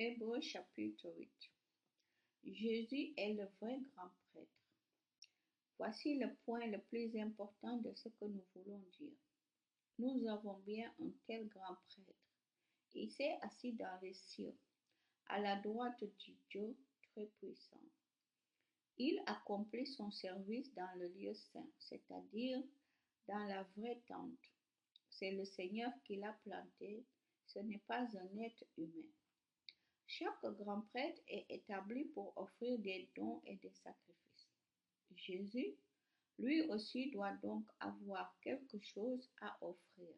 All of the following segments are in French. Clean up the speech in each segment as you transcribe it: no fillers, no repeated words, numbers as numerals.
Hébreux chapitre 8. Jésus est le vrai grand prêtre. Voici le point le plus important de ce que nous voulons dire. Nous avons bien un tel grand prêtre. Il s'est assis dans les cieux, à la droite du Dieu très-puissant. Il accomplit son service dans le lieu saint, c'est-à-dire dans la vraie tente. C'est le Seigneur qui l'a planté, ce n'est pas un être humain. Chaque grand prêtre est établi pour offrir des dons et des sacrifices. Jésus, lui aussi, doit donc avoir quelque chose à offrir.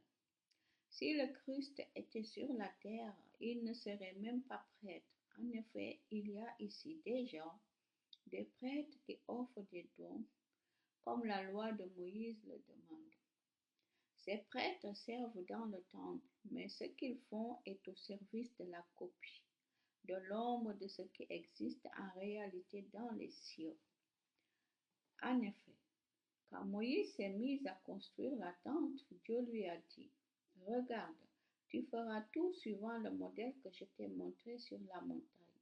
Si le Christ était sur la terre, il ne serait même pas prêtre. En effet, il y a ici des gens, des prêtres qui offrent des dons, comme la loi de Moïse le demande. Ces prêtres servent dans le temple, mais ce qu'ils font est au service de la copie, de l'ombre de ce qui existe en réalité dans les cieux. En effet, quand Moïse s'est mis à construire la tente, Dieu lui a dit, « Regarde, tu feras tout suivant le modèle que je t'ai montré sur la montagne. »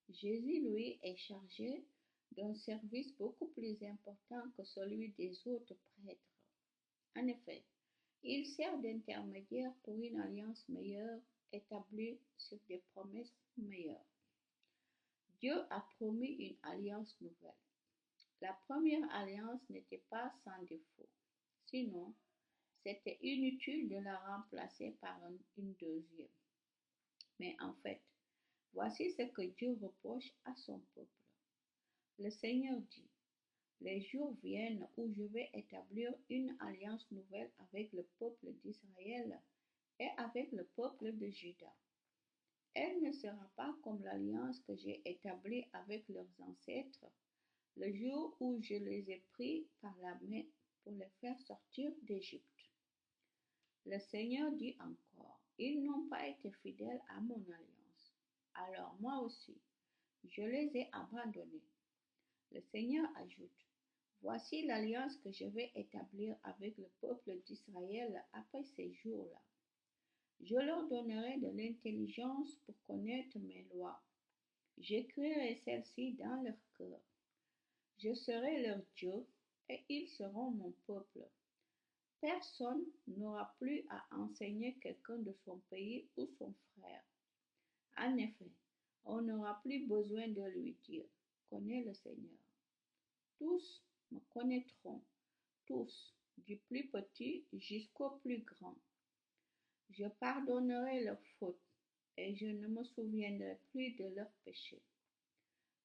Jésus, lui, est chargé d'un service beaucoup plus important que celui des autres prêtres. En effet, il sert d'intermédiaire pour une alliance meilleure, établie sur des promesses meilleures. Dieu a promis une alliance nouvelle. La première alliance n'était pas sans défaut. Sinon, c'était inutile de la remplacer par une deuxième. Mais en fait, voici ce que Dieu reproche à son peuple. Le Seigneur dit, « Les jours viennent où je vais établir une alliance nouvelle avec le peuple d'Israël et avec le peuple de Juda. Elle ne sera pas comme l'alliance que j'ai établie avec leurs ancêtres le jour où je les ai pris par la main pour les faire sortir d'Égypte. » Le Seigneur dit encore, « Ils n'ont pas été fidèles à mon alliance. Alors moi aussi, je les ai abandonnés. » Le Seigneur ajoute, « Voici l'alliance que je vais établir avec le peuple d'Israël après ces jours-là. Je leur donnerai de l'intelligence pour connaître mes lois. J'écrirai celles-ci dans leur cœur. Je serai leur Dieu et ils seront mon peuple. Personne n'aura plus à enseigner quelqu'un de son pays ou son frère. En effet, on n'aura plus besoin de lui dire, connais le Seigneur. Tous me connaîtront, tous, du plus petit jusqu'au plus grand. Je pardonnerai leurs fautes et je ne me souviendrai plus de leurs péchés. »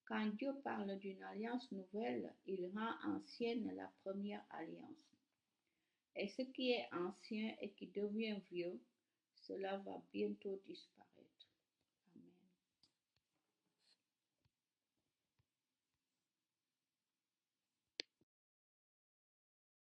Quand Dieu parle d'une alliance nouvelle, il rend ancienne la première alliance. Et ce qui est ancien et qui devient vieux, cela va bientôt disparaître.